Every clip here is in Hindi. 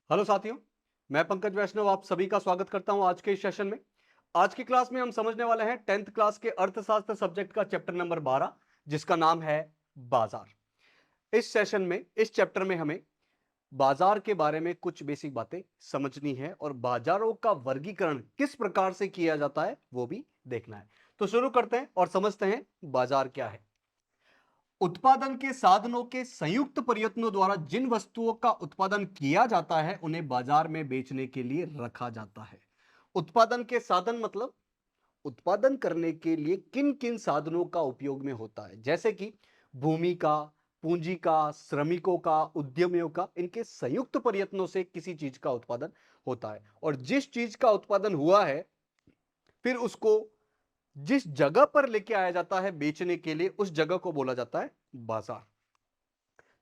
हेलो साथियों, मैं पंकज वैष्णव आप सभी का स्वागत करता हूं आज के इस सेशन में। आज की क्लास में हम समझने वाले हैं 10th क्लास के अर्थशास्त्र सब्जेक्ट का चैप्टर नंबर 12 जिसका नाम है बाजार। इस सेशन में इस चैप्टर में हमें बाजार के बारे में कुछ बेसिक बातें समझनी है और बाजारों का वर्गीकरण किस प्रकार से किया जाता है वो भी देखना है। तो शुरू करते हैं और समझते हैं बाजार क्या है। उत्पादन के साधनों के संयुक्त प्रयत्नों द्वारा जिन वस्तुओं का उत्पादन किया जाता है उन्हें बाजार में बेचने के लिए रखा जाता है। उत्पादन के साधन मतलब उत्पादन करने के लिए किन किन साधनों का उपयोग में होता है, जैसे कि भूमि का, पूंजी का, श्रमिकों का, उद्यमियों का, इनके संयुक्त प्रयत्नों से किसी चीज का उत्पादन होता है और जिस चीज का उत्पादन हुआ है फिर उसको जिस जगह पर लेके आया जाता है बेचने के लिए उस जगह को बोला जाता है बाजार।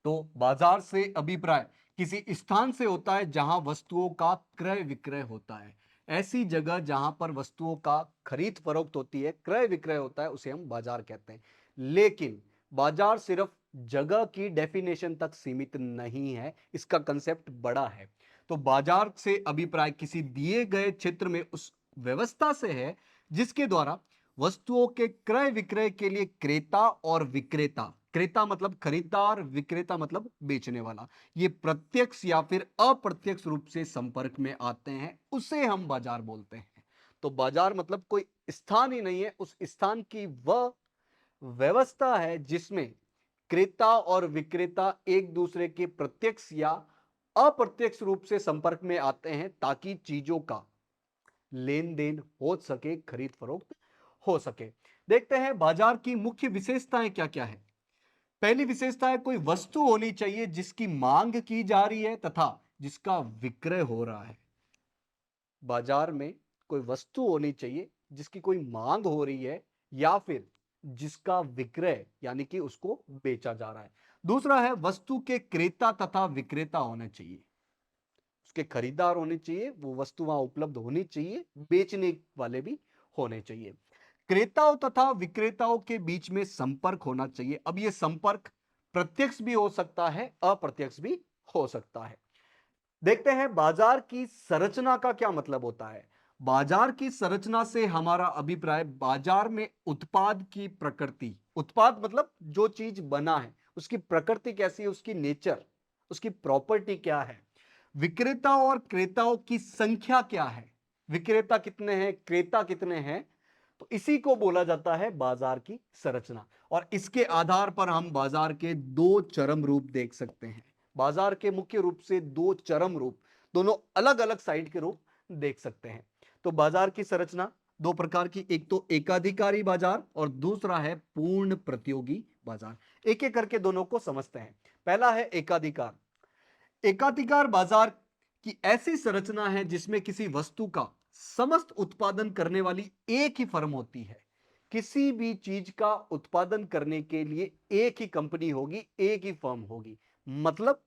तो बाजार से अभिप्राय किसी स्थान से होता है जहां वस्तुओं का क्रय विक्रय होता है। ऐसी जगह जहां पर वस्तुओं का खरीद फरोख्त होती है, क्रय विक्रय होता है, उसे हम बाजार कहते हैं। लेकिन बाजार सिर्फ जगह की डेफिनेशन तक सीमित नहीं है, इसका कंसेप्ट बड़ा है। तो बाजार से अभिप्राय किसी दिए गए क्षेत्र में उस व्यवस्था से है जिसके द्वारा वस्तुओं के क्रय विक्रय के लिए क्रेता और विक्रेता, क्रेता मतलब खरीदार, विक्रेता मतलब बेचने वाला, ये प्रत्यक्ष या फिर अप्रत्यक्ष रूप से संपर्क में आते हैं, उसे हम बाजार बोलते हैं। तो बाजार मतलब कोई स्थान ही नहीं है, उस स्थान की वह व्यवस्था है जिसमें क्रेता और विक्रेता एक दूसरे के प्रत्यक्ष या अप्रत्यक्ष रूप से संपर्क में आते हैं ताकि चीजों का लेन देन हो सके, खरीद फरोख्त हो सके। देखते हैं बाजार की मुख्य विशेषताएं क्या क्या है। पहली विशेषता है कोई वस्तु होनी चाहिए जिसकी मांग की जा रही है तथा जिसका विक्रय हो रहा है। बाजार में कोई वस्तु होनी चाहिए जिसकी कोई मांग हो रही है या फिर जिसका विक्रय यानी कि उसको बेचा जा रहा है। दूसरा है वस्तु के क्रेता तथा विक्रेता होने चाहिए, उसके खरीदार होने चाहिए, वो वस्तु वहां उपलब्ध होनी चाहिए, बेचने वाले भी होने चाहिए। क्रेताओं तथा विक्रेताओं के बीच में संपर्क होना चाहिए। अब यह संपर्क प्रत्यक्ष भी हो सकता है, अप्रत्यक्ष भी हो सकता है। देखते हैं बाजार की संरचना का क्या मतलब होता है। बाजार की संरचना से हमारा अभिप्राय बाजार में उत्पाद की प्रकृति, उत्पाद मतलब जो चीज बना है उसकी प्रकृति कैसी है, उसकी नेचर, उसकी प्रॉपर्टी क्या है, विक्रेताओं और क्रेताओं की संख्या क्या है, विक्रेता कितने हैं, क्रेता कितने हैं, तो इसी को बोला जाता है बाजार की संरचना। और इसके आधार पर हम बाजार के दो चरम रूप देख सकते हैं। बाजार के मुख्य रूप से दो चरम रूप, दोनों अलग अलग साइड के रूप देख सकते हैं। तो बाजार की संरचना दो प्रकार की, एक तो एकाधिकारी बाजार और दूसरा है पूर्ण प्रतियोगी बाजार। एक एक करके दोनों को समझते हैं। पहला है एकाधिकार। एकाधिकार बाजार की ऐसी संरचना है जिसमें किसी वस्तु का समस्त उत्पादन करने वाली एक ही फर्म होती है। किसी भी चीज का उत्पादन करने के लिए एक ही कंपनी होगी, एक ही फर्म होगी। मतलब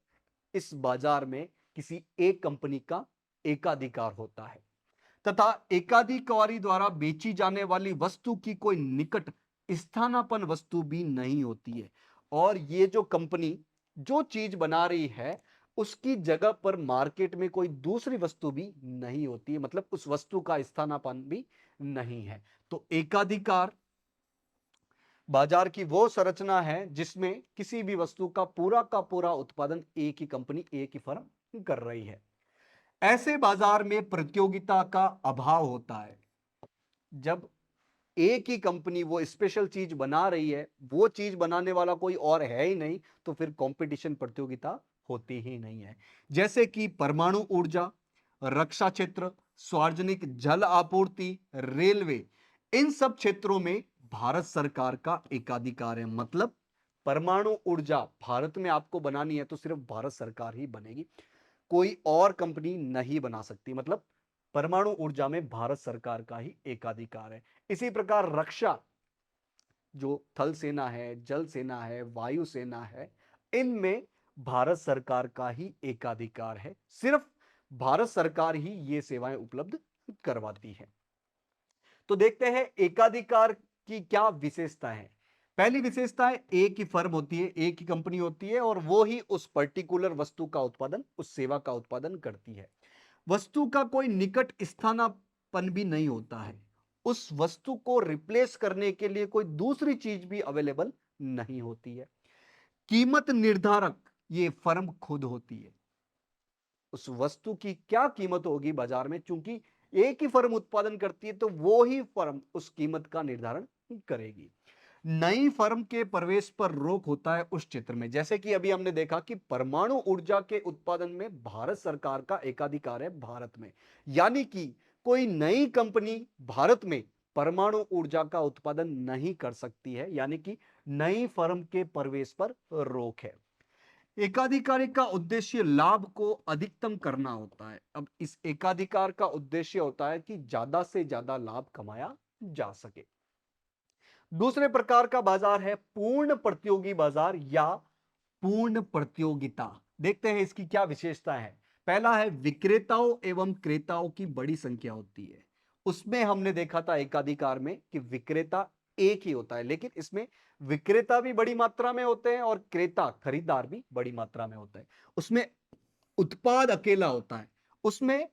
इस बाजार में किसी एक कंपनी का एकाधिकार होता है तथा एकाधिकारी द्वारा बेची जाने वाली वस्तु की कोई निकट स्थानापन्न वस्तु भी नहीं होती है। और ये जो कंपनी जो चीज बना रही है उसकी जगह पर मार्केट में कोई दूसरी वस्तु भी नहीं होती है, मतलब उस वस्तु का स्थानापन्न भी नहीं है। तो एकाधिकार बाजार की वो संरचना है जिसमें किसी भी वस्तु का पूरा उत्पादन एक ही कंपनी, एक ही फर्म कर रही है। ऐसे बाजार में प्रतियोगिता का अभाव होता है। जब एक ही कंपनी वो स्पेशल चीज बना रही है, वो चीज बनाने वाला कोई और है ही नहीं, तो फिर कंपटीशन, प्रतियोगिता होती ही नहीं है। जैसे कि परमाणु ऊर्जा, रक्षा क्षेत्र, सार्वजनिक जल आपूर्ति, रेलवे, इन सब क्षेत्रों में भारत सरकार का एकाधिकार है। मतलब परमाणु ऊर्जा भारत में आपको बनानी है तो सिर्फ भारत सरकार ही बनेगी, कोई और कंपनी नहीं बना सकती। मतलब परमाणु ऊर्जा में भारत सरकार का ही एकाधिकार है। इसी प्रकार रक्षा, जो थल सेना है, जल सेना है, वायु सेना है, इनमें भारत सरकार का ही एकाधिकार है। सिर्फ भारत सरकार ही ये सेवाएं उपलब्ध करवाती है। तो देखते हैं एकाधिकार की क्या विशेषता है। पहली विशेषता है एक ही फर्म होती है, एक ही कंपनी होती है और वो ही उस पर्टिकुलर वस्तु का उत्पादन, उस सेवा का उत्पादन करती है। वस्तु का कोई निकट स्थानापन्न भी नहीं होता है। उस वस्तु को रिप्लेस करने के लिए कोई दूसरी चीज भी अवेलेबल नहीं होती है। कीमत निर्धारक ये फर्म खुद होती है। उस वस्तु की क्या कीमत होगी बाजार में, चूंकि एक ही फर्म उत्पादन करती है तो वो ही फर्म उस कीमत का निर्धारण करेगी। नई फर्म के प्रवेश पर रोक होता है उस क्षेत्र में, जैसे कि अभी हमने देखा कि परमाणु ऊर्जा के उत्पादन में भारत सरकार का एकाधिकार है भारत में, यानी कि कोई नई कंपनी भारत में परमाणु ऊर्जा का उत्पादन नहीं कर सकती है, यानी कि नई फर्म के प्रवेश पर रोक है। एकाधिकारी का उद्देश्य लाभ को अधिकतम करना होता है। अब इस एकाधिकार का उद्देश्य होता है कि ज्यादा से ज्यादा लाभ कमाया जा सके। दूसरे प्रकार का बाजार है पूर्ण प्रतियोगी बाजार या पूर्ण प्रतियोगिता। देखते हैं इसकी क्या विशेषता है। पहला है विक्रेताओं एवं क्रेताओं की बड़ी संख्या होती है। उसमें हमने देखा था एकाधिकार में कि विक्रेता एक ही होता है, लेकिन इसमें विक्रेता भी बड़ी मात्रा में होते हैं और क्रेता खरीदार भी बड़ी मात्रा में होता है। उसमें उत्पाद अकेला होता है, उसमें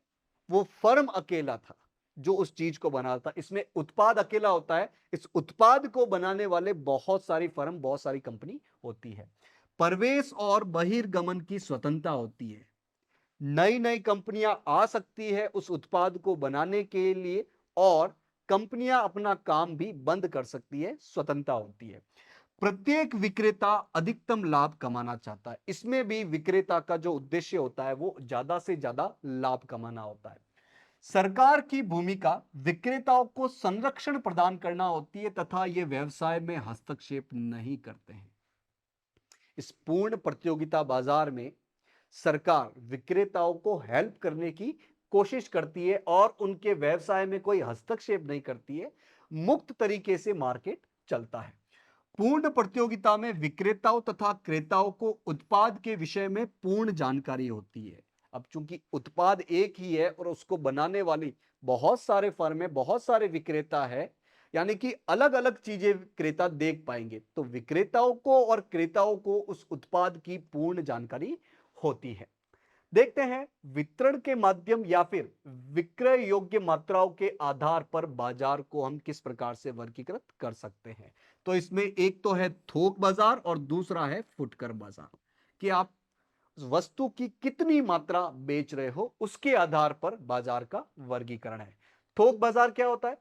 वो फर्म अकेला था जो उस चीज को बनाता। इसमें उत्पाद अकेला होता है, इस उत्पाद को बनाने वाले बहुत सारी फर्म, बहुत सारी कंपनी होती है। प्रवेश और बहिर्गमन की स्वतंत्रता होती है। नई नई कंपनियां आ सकती है उस उत्पाद को बनाने के लिए और कंपनियां अपना काम भी बंद कर सकती है, स्वतंत्रता होती है। प्रत्येक विक्रेता अधिकतम लाभ कमाना चाहता है। इसमें भी विक्रेता का जो उद्देश्य होता है वो ज्यादा से ज्यादा लाभ कमाना होता है। सरकार की भूमिका विक्रेताओं को संरक्षण प्रदान करना होती है तथा ये व्यवसाय में हस्तक्षेप नहीं करते हैं। इस पूर्ण प्रतियोगिता बाजार में सरकार विक्रेताओं को हेल्प करने की कोशिश करती है और उनके व्यवसाय में कोई हस्तक्षेप नहीं करती है। मुक्त तरीके से मार्केट चलता है। पूर्ण प्रतियोगिता में विक्रेताओं तथा क्रेताओं को उत्पाद के विषय में पूर्ण जानकारी होती है। अब चूंकि उत्पाद एक ही है और उसको बनाने वाली बहुत सारे फर्म है, बहुत सारे विक्रेता है, यानी कि अलग अलग चीजें क्रेता देख पाएंगे, तो विक्रेताओं को और क्रेताओं को उस उत्पाद की पूर्ण जानकारी होती है। देखते हैं वितरण के माध्यम या फिर विक्रय योग्य मात्राओं के आधार पर बाजार को हम किस प्रकार से वर्गीकृत कर सकते हैं। तो इसमें एक तो है थोक बाजार और दूसरा है फुटकर बाजार, कि आप वस्तु की कितनी मात्रा बेच रहे हो उसके आधार पर बाजार का वर्गीकरण है। थोक बाजार क्या होता है?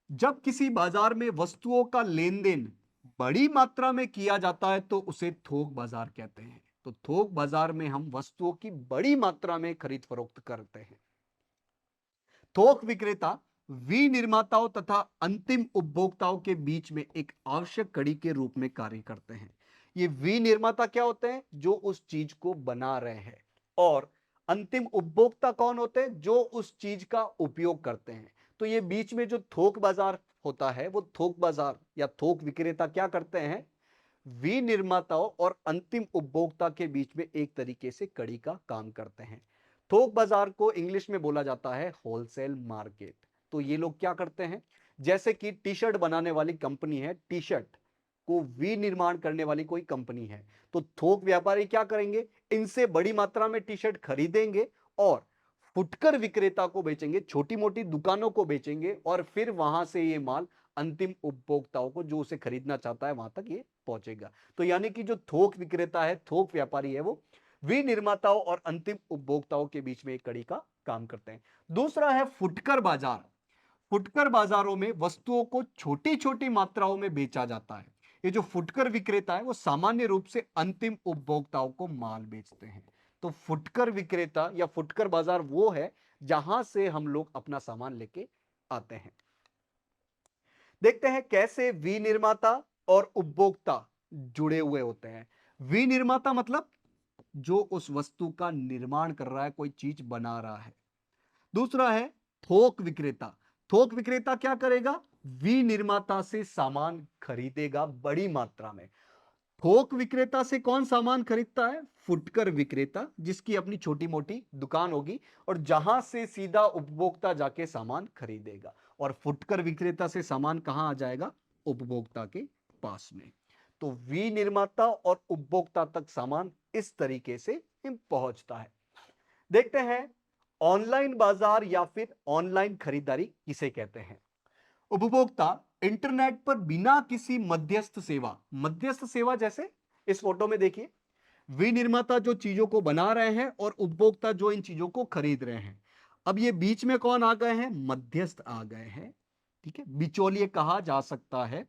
जब किसी बाजार में वस्तुओं का लेन देन बड़ी मात्रा में किया जाता है तो उसे थोक बाजार कहते हैं। तो थोक बाजार में हम वस्तुओं की बड़ी मात्रा में खरीद फरोख्त करते हैं। थोक विक्रेता विनिर्माताओं तथा अंतिम उपभोक्ताओं के बीच में एक आवश्यक कड़ी के रूप में कार्य करते हैं। ये विनिर्माता क्या होते हैं? जो उस चीज को बना रहे हैं। और अंतिम उपभोक्ता कौन होते हैं? जो उस चीज का उपयोग करते हैं। तो ये बीच में जो थोक बाजार होता है, वो थोक बाजार या थोक विक्रेता क्या करते हैं? विनिर्माताओं और अंतिम उपभोक्ता के बीच में एक तरीके से कड़ी का काम करते हैं। थोक बाजार को इंग्लिश में बोला जाता है होलसेल मार्केट। तो ये लोग क्या करते हैं? जैसे कि टी शर्ट बनाने वाली कंपनी है, टी शर्ट को विनिर्माण करने वाली कोई कंपनी है, तो थोक व्यापारी क्या करेंगे? इनसे बड़ी मात्रा में टी शर्ट खरीदेंगे और फुटकर विक्रेता को बेचेंगे, छोटी मोटी दुकानों को बेचेंगे और फिर वहां से ये माल अंतिम उपभोक्ताओं को, जो उसे खरीदना चाहता है, वहां तक ये पहुंचेगा। तो यानी कि जो थोक विक्रेता है, थोक व्यापारी है, वो विनिर्माताओं और अंतिम उपभोक्ताओं के बीच में एक कड़ी का काम करते हैं। दूसरा है फुटकर बाजार। फुटकर बाजारों में वस्तुओं को छोटी छोटी मात्राओं में बेचा जाता है। ये जो फुटकर विक्रेता है वो सामान्य रूप से अंतिम उपभोक्ताओं को माल बेचते हैं। तो फुटकर विक्रेता या फुटकर बाजार वो है जहां से हम लोग अपना सामान लेके आते हैं। देखते हैं कैसे विनिर्माता और उपभोक्ता जुड़े हुए होते हैं। विनिर्माता मतलब जो उस वस्तु का निर्माण कर रहा है, कोई चीज बना रहा है। दूसरा है थोक विक्रेता। थोक विक्रेता क्या करेगा? विनिर्माता से सामान खरीदेगा बड़ी मात्रा में। थोक विक्रेता से कौन सामान खरीदता है? फुटकर विक्रेता, जिसकी अपनी छोटी मोटी दुकान होगी और जहां से सीधा उपभोक्ता जाके सामान खरीदेगा। और फुटकर विक्रेता से सामान कहां आ जाएगा? उपभोक्ता के पास में। तो विनिर्माता और उपभोक्ता तक सामान इस तरीके से पहुंचता है। देखते हैं ऑनलाइन बाजार या फिर ऑनलाइन खरीदारी किसे कहते हैं। उपभोक्ता इंटरनेट पर बिना किसी मध्यस्थ सेवा जैसे इस फोटो में देखिए, विनिर्माता जो चीजों को बना रहे हैं और उपभोक्ता जो इन चीजों को खरीद रहे हैं। अब ये बीच में कौन आ गए हैं? मध्यस्थ आ गए हैं। ठीक है, बिचौलिए कहा जा सकता है।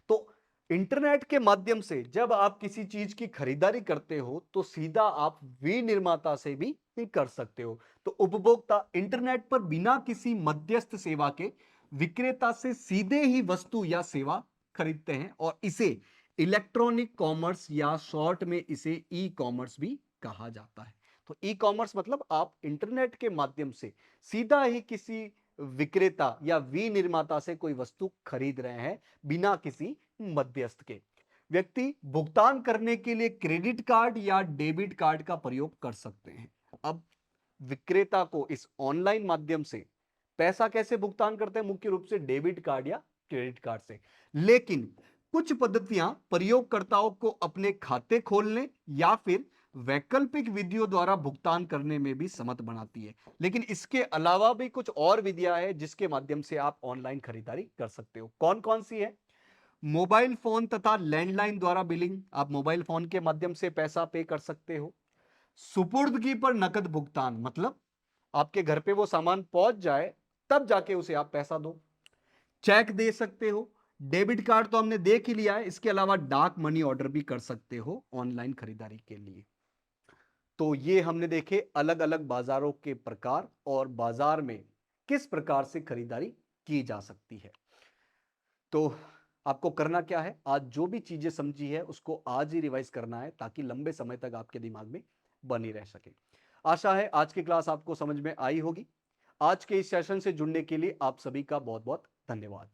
तो इंटरनेट के माध्यम से जब आप किसी चीज की खरीदारी करते हो तो सीधा आप विनिर्माता से भी कर सकते हो। तो उपभोक्ता इंटरनेट पर बिना किसी मध्यस्थ सेवा के विक्रेता से सीधे ही वस्तु या सेवा खरीदते हैं और इसे इलेक्ट्रॉनिक कॉमर्स या शॉर्ट में इसे ई कॉमर्स भी कहा जाता है। तो ई कॉमर्स मतलब आप इंटरनेट के माध्यम से सीधा ही किसी विक्रेता या विनिर्माता से कोई वस्तु खरीद रहे हैं बिना किसी मध्यस्थ के। व्यक्ति भुगतान करने के लिए क्रेडिट कार्ड या डेबिट कार्ड का प्रयोग कर सकते हैं। अब विक्रेता को इस ऑनलाइन माध्यम से पैसा कैसे भुगतान करते हैं? मुख्य रूप से डेबिट कार्ड या क्रेडिट कार्ड से। लेकिन कुछ पद्धतियां प्रयोगकर्ताओं को अपने खाते खोलने या फिर वैकल्पिक विधियों द्वारा भुगतान करने में भी समर्थ बनाती है। लेकिन इसके अलावा भी कुछ और विधियां हैं जिसके माध्यम से आप ऑनलाइन खरीदारी कर सकते हो। कौन कौन सी है? मोबाइल फोन तथा लैंडलाइन द्वारा बिलिंग, आप मोबाइल फोन के माध्यम से पैसा पे कर सकते हो। सुपुर्दगी पर नकद भुगतान, मतलब आपके घर पे वो सामान पहुंच जाए तब जाके उसे आप पैसा दो। चेक दे सकते हो। डेबिट कार्ड तो हमने देख ही लिया है, इसके अलावा डाक मनी ऑर्डर भी कर सकते हो ऑनलाइन खरीदारी के लिए। तो ये हमने देखे अलग अलग बाजारों के प्रकार और बाजार में किस प्रकार से खरीदारी की जा सकती है। तो आपको करना क्या है, आज जो भी चीजें समझी है उसको आज ही रिवाइज करना है ताकि लंबे समय तक आपके दिमाग में बनी रह सके। आशा है आज की क्लास आपको समझ में आई होगी। आज के इस सेशन से जुड़ने के लिए आप सभी का बहुत बहुत धन्यवाद।